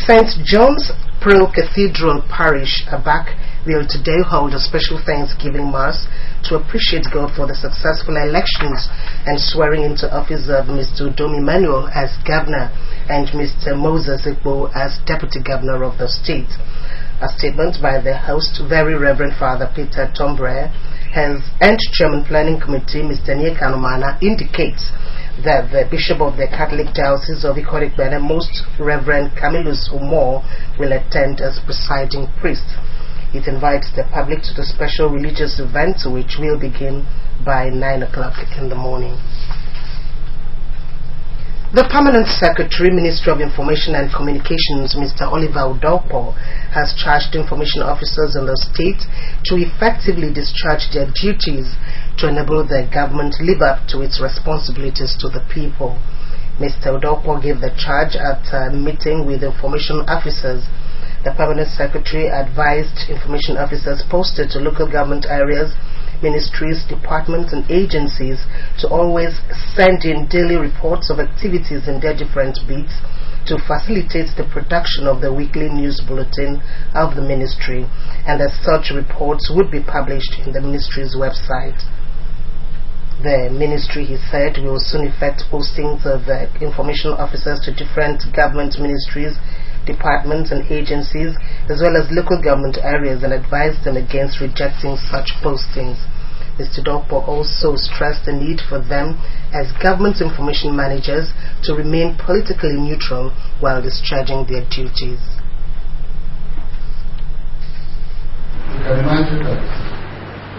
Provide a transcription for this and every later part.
St. John's Pearl Cathedral Parish, Abak, will today hold a special Thanksgiving Mass to appreciate God for the successful elections and swearing into office of Mr. Udom Emmanuel as Governor and Mr. Moses Ekpo as Deputy Governor of the state. A statement by the host, Very Reverend Father Peter Tombre, and Chairman Planning Committee, Mr. Nyeka Numana, indicates that the Bishop of the Catholic Diocese of Ikot-Ekpene, Most Reverend Camillus Umor, will attend as presiding priest. It invites the public to the special religious event, which will begin by 9 o'clock in the morning. The Permanent Secretary, Ministry of Information and Communications, Mr. Oliver Udokpo, has charged information officers in the state to effectively discharge their duties to enable the government live up to its responsibilities to the people. Mr. Udokpo gave the charge at a meeting with information officers. The Permanent Secretary advised information officers posted to local government areas, ministries, departments and agencies to always send in daily reports of activities in their different beats to facilitate the production of the weekly news bulletin of the ministry, and that such reports would be published in the ministry's website. The ministry, he said, will soon effect postings of information officers to different government ministries, departments and agencies, as well as local government areas, and advised them against rejecting such postings. Mr. Udokpo also stressed the need for them, as government information managers, to remain politically neutral while discharging their duties. You can imagine that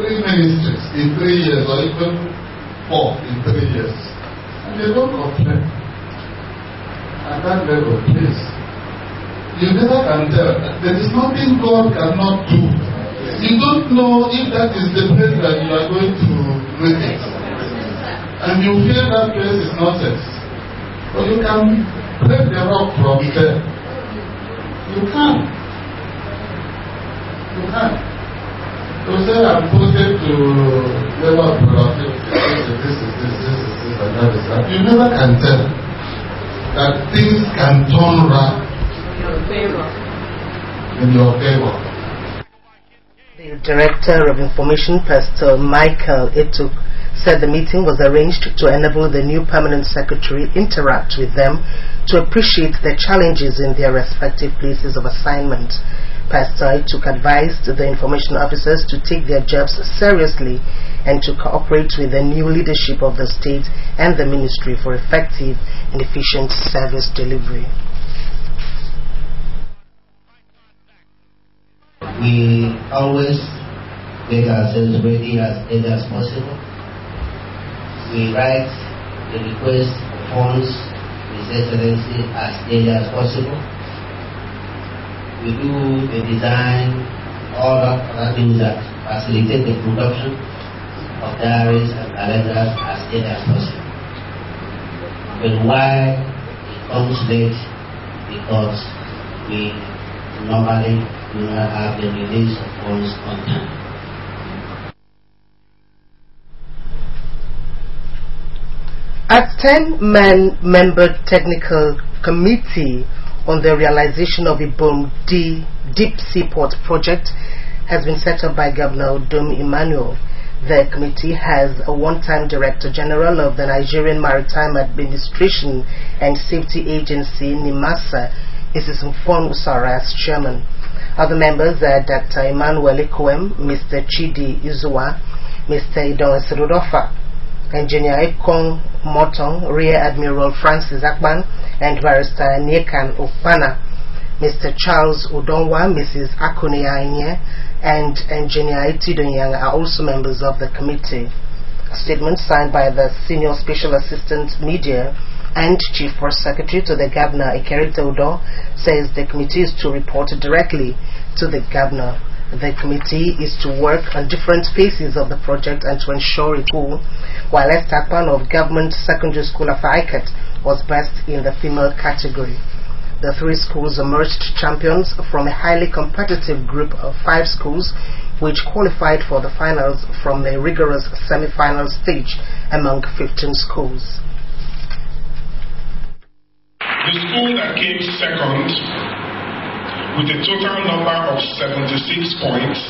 3 ministries in 3 years, or even 4 in 3 years, and they don't complain. At that level, please. You never can tell. There is nothing God cannot do. You don't know if that is the place that you are going to visit. And you feel that place is nonsense. But you can break the rock from there. You can. You can. So say I'm posted to level of productivity. This is this, and that is that. You never can tell that things can turn around in your favor. The Director of Information, Pastor Michael Etuk, said the meeting was arranged to enable the new Permanent Secretary interact with them to appreciate the challenges in their respective places of assignment. Pastor Etuk advised the information officers to take their jobs seriously and to cooperate with the new leadership of the state and the ministry for effective and efficient service delivery. We always make ourselves ready as early as possible. We write the request for funds, His Excellency, as early as possible. We do the design, all other things that facilitate the production of diaries and calendars as early as possible. But why it comes late? Because we normally do not have the release of funds on time. A 10-member technical committee on the realization of Ibom Deep Seaport project has been set up by Governor Udom Emmanuel. The committee has a one-time Director General of the Nigerian Maritime Administration and Safety Agency, NIMASA, Mrs. Mfon Usara, as chairman. Other members are Dr. Emmanuel Ekwem, Mr. Chidi Izuwa, Mr. Idon Serudofa, Engineer Ekong Motong, Rear Admiral Francis Akban, and Barrister Nyekan Opana. Mr. Charles Udonwa, Mrs. Akune Ainye, and Engineer Itidonyang are also members of the committee. A statement signed by the Senior Special Assistant Media and Chief Press Secretary to the Governor, Ikerita Udo, says the committee is to report directly to the Governor. The committee is to work on different phases of the project and to ensure it will, while Esther Akpan of Government Secondary School of ICAT was best in the female category. The 3 schools emerged champions from a highly competitive group of 5 schools which qualified for the finals from a rigorous semi-final stage among 15 schools. The school that came second with a total number of 76 points,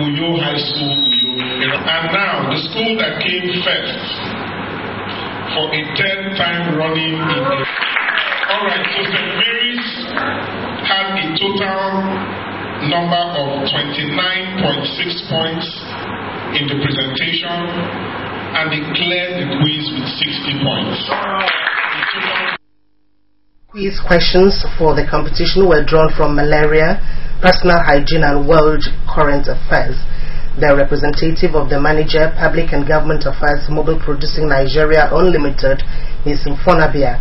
Uyo High School, Uyo. And now, the school that came first for a 10th time running in the... Alright, so St. Mary's had a total number of 29.6 points in the presentation, and they cleared the quiz with 60 points. Quiz questions for the competition were drawn from malaria, personal hygiene, and world current affairs. The representative of the manager, Public and Government Affairs, Mobile Producing Nigeria Unlimited, Ms. Mfonabia,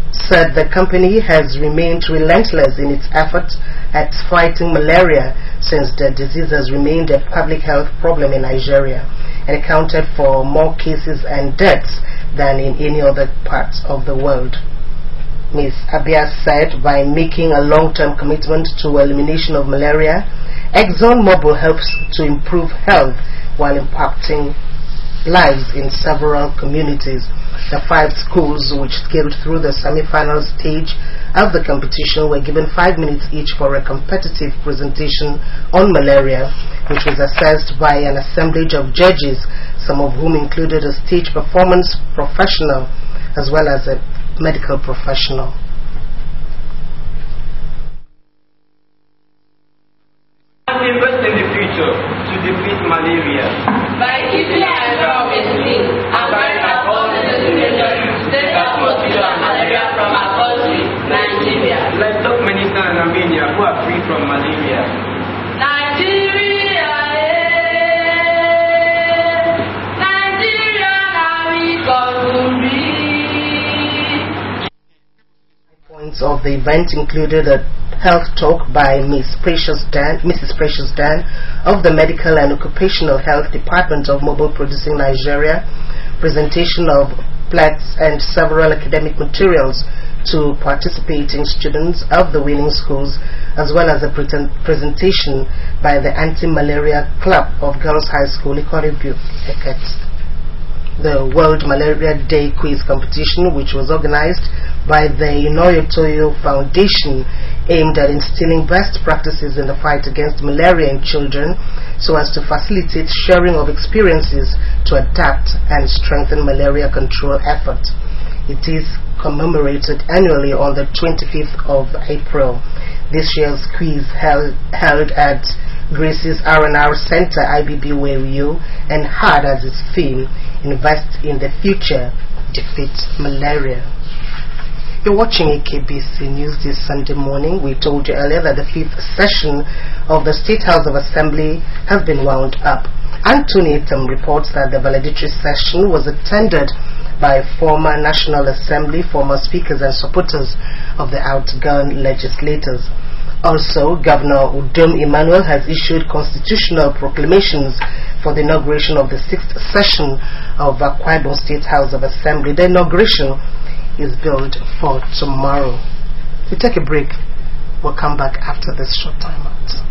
said the company has remained relentless in its efforts at fighting malaria since the disease has remained a public health problem in Nigeria and accounted for more cases and deaths than in any other parts of the world. Ms. Abia said by making a long-term commitment to elimination of malaria, ExxonMobil helps to improve health while impacting lives in several communities. The 5 schools which scaled through the semi-final stage of the competition were given 5 minutes each for a competitive presentation on malaria, which was assessed by an assemblage of judges, some of whom included a stage performance professional as well as a medical professional. Invest in the future to defeat malaria by keeping our promises and by all the necessary to take out mosquito and malaria from our country, Nigeria. Livestock minister in Armenia who are free from malaria. Nigeria, Nigeria, now we come to be. Points of the event included a health talk by Mrs. Precious Dan of the Medical and Occupational Health Department of Mobile Producing Nigeria, presentation of plaques and several academic materials to participating students of the winning schools, as well as a presentation by the Anti-Malaria Club of Girls High School, Ikoribu, Eket. The World Malaria Day Quiz Competition, which was organized by the Inoyo Toyo Foundation, aimed at instilling best practices in the fight against malaria in children so as to facilitate sharing of experiences to adapt and strengthen malaria control efforts. It is commemorated annually on the 25th of April. This year's quiz held at Grace's R&R Center, IBB Weriyo, and had as its theme, Invest in the Future, Defeat Malaria. You're watching AKBC News this Sunday morning. We told you earlier that the 5th session of the State House of Assembly has been wound up. Anthony Itam reports that the valedictory session was attended by former National Assembly, former speakers and supporters of the outgone legislators. Also, Governor Udom Emmanuel has issued constitutional proclamations for the inauguration of the 6th session of Akwa Ibom State House of Assembly. The inauguration is billed for tomorrow. We take a break. We'll come back after this short time out.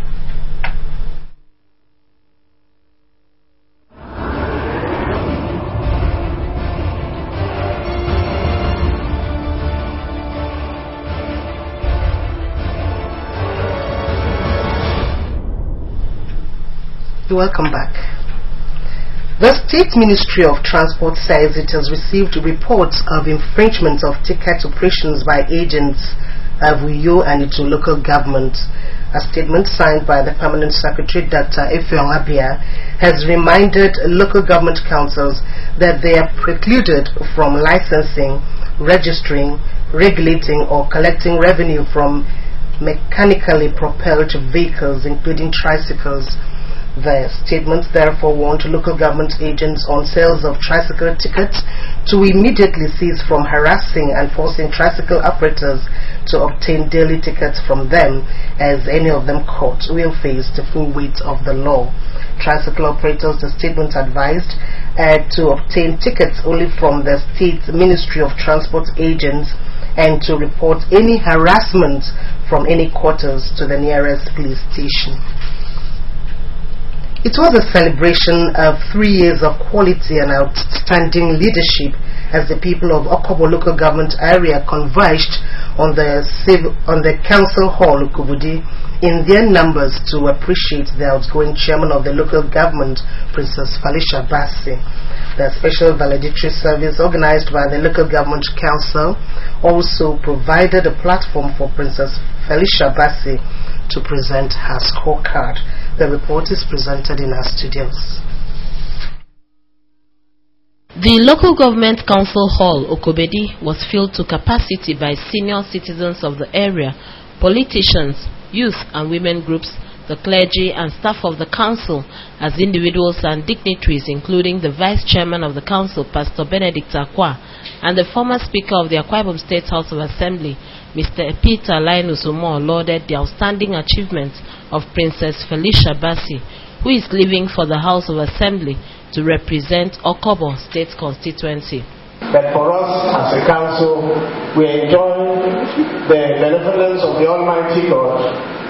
Welcome back. The State Ministry of Transport says it has received reports of infringement of ticket operations by agents of Uyo and its local government. A statement signed by the Permanent Secretary, Dr. Efeong Abia, has reminded local government councils that they are precluded from licensing, registering, regulating, or collecting revenue from mechanically propelled vehicles, including tricycles. The statement therefore warned local government agents on sales of tricycle tickets to immediately cease from harassing and forcing tricycle operators to obtain daily tickets from them, as any of them caught will face the full weight of the law. Tricycle operators, the statement advised, to obtain tickets only from the State Ministry of Transport agents and to report any harassment from any quarters to the nearest police station. It was a celebration of 3 years of quality and outstanding leadership as the people of Okobo local government area converged on the council hall Ukobudi in their numbers to appreciate the outgoing chairman of the local government, Princess Felicia Bassi. The special valedictory service organized by the local government council also provided a platform for Princess Felicia Bassi to present her scorecard. The report is presented in our studios. The local government council hall, Okobedi, was filled to capacity by senior citizens of the area, politicians, youth and women groups, the clergy and staff of the council, as individuals and dignitaries, including the vice chairman of the council, Pastor Benedict Akwa, and the former speaker of the Akwa Ibom State House of Assembly, Mr. Peter Linus Omo, lauded the outstanding achievements of Princess Felicia Bassi, who is leaving for the House of Assembly to represent Okobo State constituency. But for us as a council, we enjoy the benevolence of the Almighty God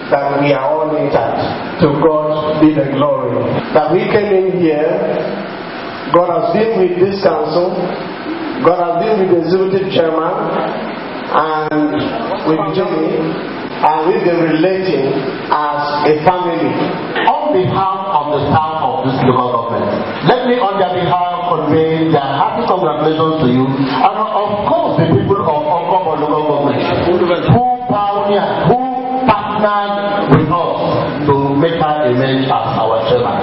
that we are all intact. To God be the glory. That we came in here, God has been with this council, God has been with the executive chairman, and with Jimmy, and we've been relating as a family. On behalf of the staff of this local government, let me on their behalf convey their happy congratulations to you, and of course the people of Okobo local government who pioneered, who partnered with us to make her emerge as our chairman.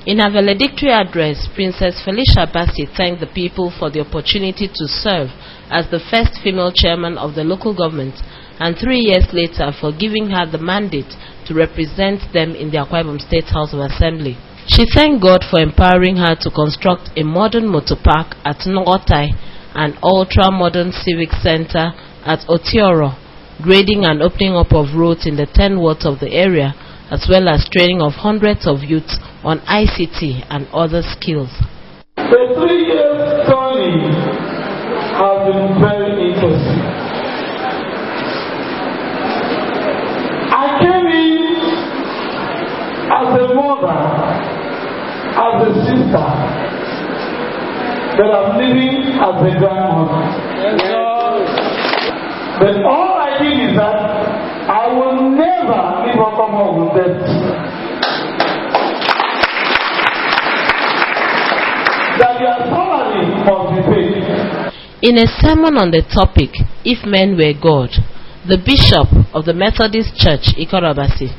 In her valedictory address, Princess Felicia Bassi thanked the people for the opportunity to serve as the first female chairman of the local government, and 3 years later for giving her the mandate to represent them in the Akwa Ibom State House of Assembly. She thanked God for empowering her to construct a modern motor park at Ngotai, an ultra-modern civic center at Otioro, grading and opening up of roads in the 10 wards of the area, as well as training of hundreds of youths on ICT and other skills. The 3 years journey has been very interesting. I came in as a mother, as a sister, but I'm living as a grandmother. But all I did is that I will never leave Okobo with death. That your salary must be paid. In a sermon on the topic, If Men Were God, the Bishop of the Methodist Church, Ikorabasi,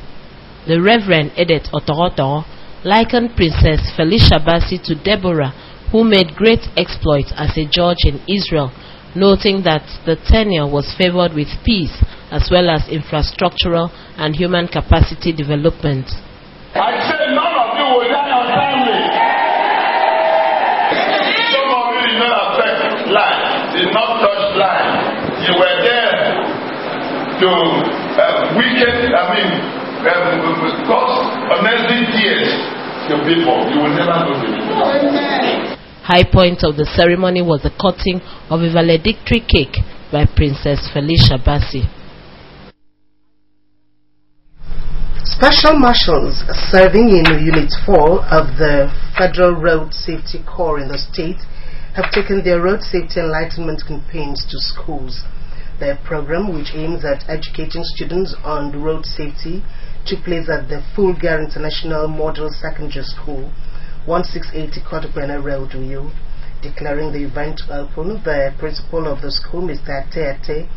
the Reverend Edith Otoroto, likened Princess Felicia Bassi to Deborah, who made great exploits as a judge in Israel, noting that the tenure was favored with peace as well as infrastructural and human capacity development. I said none of you will die untimely. Some of you did not affect life, did not touch life. You were there to cause unnecessary tears to people. You will never know the truth. High point of the ceremony was the cutting of a valedictory cake by Princess Felicia Bassi. Special marshals serving in Unit 4 of the Federal Road Safety Corps in the state have taken their road safety enlightenment campaigns to schools. Their program, which aims at educating students on road safety, took place at the Fulgar International Model Secondary School, 1680 Kotopena Road, Uyo. Declaring the event open, the principal of the school, Mr. Ate,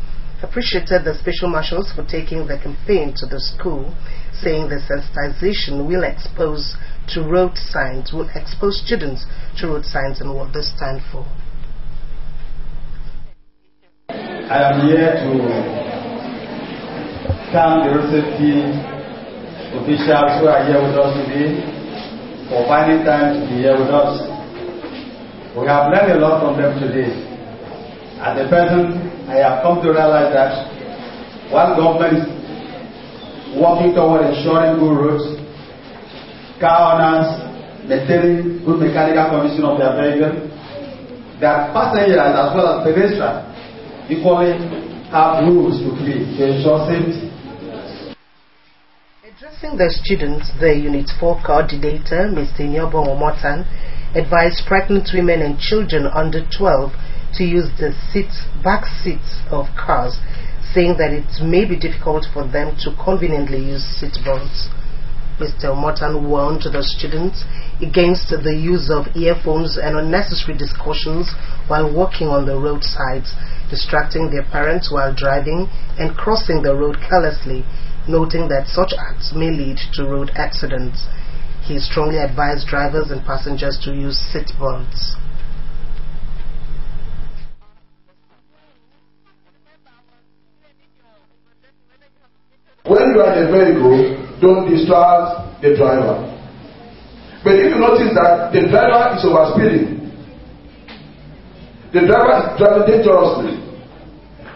appreciated the special marshals for taking the campaign to the school, saying the sensitization will expose students to road signs and what they stand for. I am here to thank the road safety officials who are here with us today for finding time to be here with us. We have learned a lot from them today. As a person, I have come to realize that while government is working toward ensuring good roads, car owners maintaining good mechanical condition of their vehicle, that passengers as well as pedestrians equally have rules to play to ensure safety. Addressing the students, the Unit 4 coordinator, Mr. Nyobon Omotan, advised pregnant women and children under 12 to use the back seats of cars, saying that it may be difficult for them to conveniently use seat belts. Mr. Omotan warned the students against the use of earphones and unnecessary discussions while walking on the roadsides, distracting their parents while driving and crossing the road carelessly, noting that such acts may lead to road accidents. He strongly advised drivers and passengers to use seat belts. When you are in a vehicle, don't distract the driver. But if you notice that the driver is overspeeding, the driver is driving dangerously,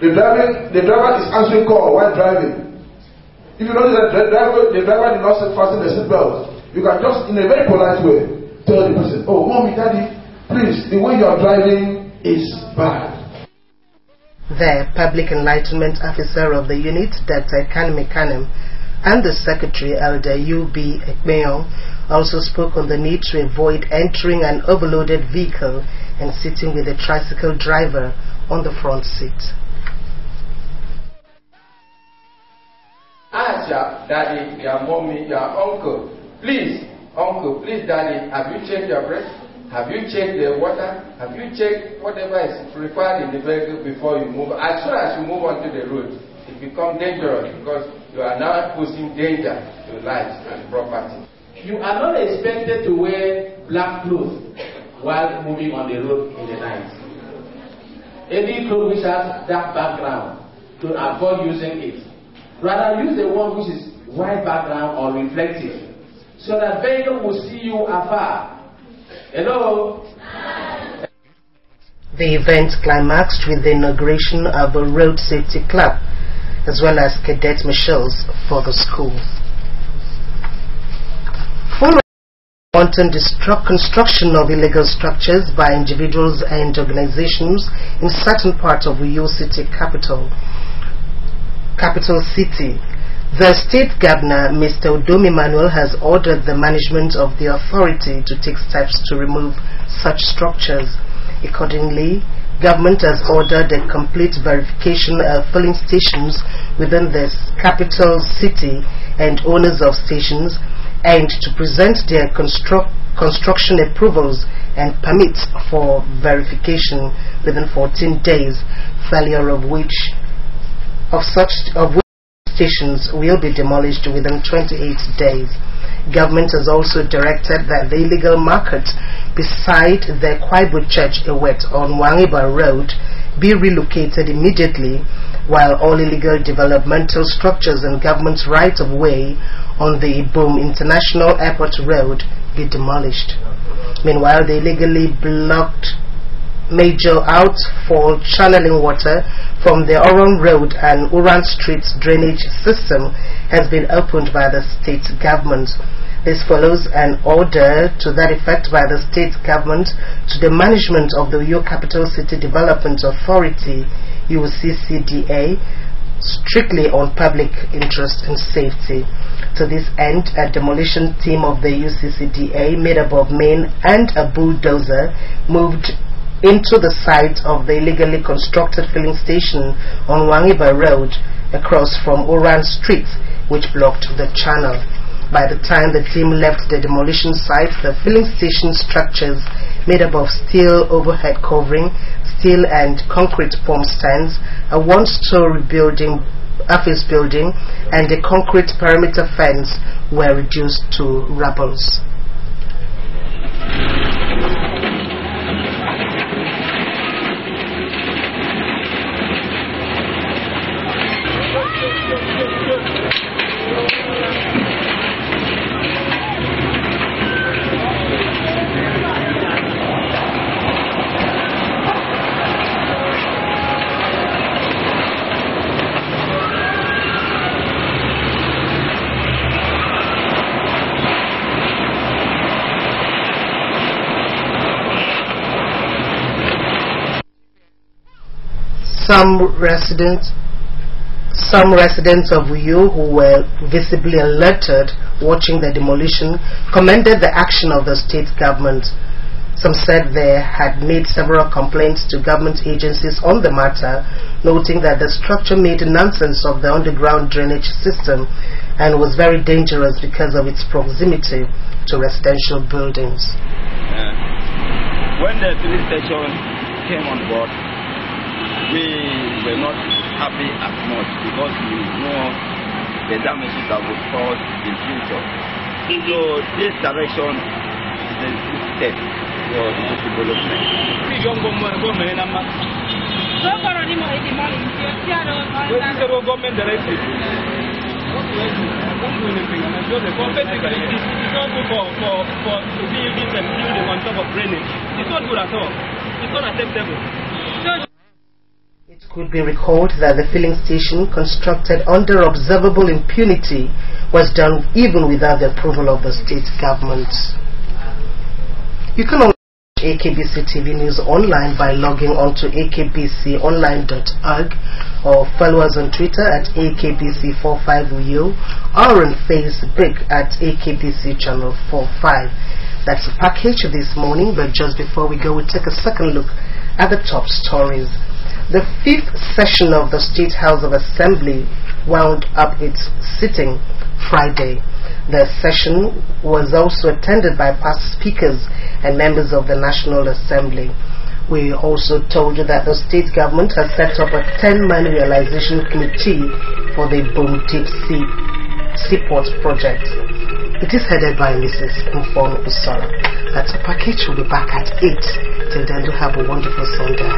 the driver is answering call while driving. If you notice that the driver did not fasten the seatbelt, you can just, in a very polite way, tell the person, "Oh, mommy, daddy, please, the way you are driving is bad." The Public Enlightenment Officer of the unit, Dr. Kanem Kanem, and the Secretary, Elder U.B. Ekmeyon, also spoke on the need to avoid entering an overloaded vehicle and sitting with a tricycle driver on the front seat. Ask your daddy, your mommy, your uncle, please, daddy, have you checked your breath? Have you checked the water? Have you checked whatever is required in the vehicle before you move? As soon as you move onto the road, it becomes dangerous because you are now posing danger to lives and property. You are not expected to wear black clothes while moving on the road in the night. Any clothes which has dark background, to avoid using it. Rather use the one which is white background or reflective, so that vehicle will see you afar. Hello? The event climaxed with the inauguration of a road safety club, as well as cadet marshals for the school. Following wanton construction of illegal structures by individuals and organizations in certain parts of Uyo City capital city, the State Governor, Mr. Udom Emmanuel, has ordered the management of the authority to take steps to remove such structures. Accordingly, government has ordered a complete verification of filling stations within the capital city and owners of stations, and to present their construction approvals and permits for verification within 14 days, failure of which stations will be demolished within 28 days. Government has also directed that the illegal market beside the Kwaibu Church Ewet on Wangiba Road be relocated immediately, while all illegal developmental structures and government right-of-way on the Boom International Airport Road be demolished. Meanwhile, the illegally blocked major outfall channeling water from the Oron Road and Uran Street's drainage system has been opened by the state government. This follows an order to that effect by the state government to the management of the Uyo Capital City Development Authority, UCCDA, strictly on public interest and safety. To this end, a demolition team of the UCCDA made up of men and a bulldozer moved into the site of the illegally constructed filling station on Wangiba Road across from Oran Street, which blocked the channel. By the time the team left the demolition site, the filling station structures made up of steel overhead covering, steel and concrete pump stands, a one-story office building, and a concrete perimeter fence were reduced to rubble. Some residents of Uyo who were visibly alerted watching the demolition commended the action of the state government. Some said they had made several complaints to government agencies on the matter, noting that the structure made nonsense of the underground drainage system and was very dangerous because of its proximity to residential buildings. When the police station came on board, we were not happy as much because we know the damages that would cause in future. So this direction is a good step for the development. Government directive. It's not good for buildings and building on top of drainage. It's not good at all. It's not acceptable. It could be recalled that the filling station, constructed under observable impunity, was done even without the approval of the state government. You can watch AKBC TV News online by logging on to akbconline.org or follow us on Twitter at AKBC45Uyo or on Facebook at AKBC Channel 45. That's the package this morning, but just before we go, we'll take a second look at the top stories. The 5th session of the State House of Assembly wound up its sitting Friday. The session was also attended by past speakers and members of the National Assembly. We also told you that the state government has set up a 10-man realization committee for the Boom Deep Seaport project. It is headed by Mrs. Mfon Usara. That's a package. We'll be back at 8. Till then, do have a wonderful Sunday.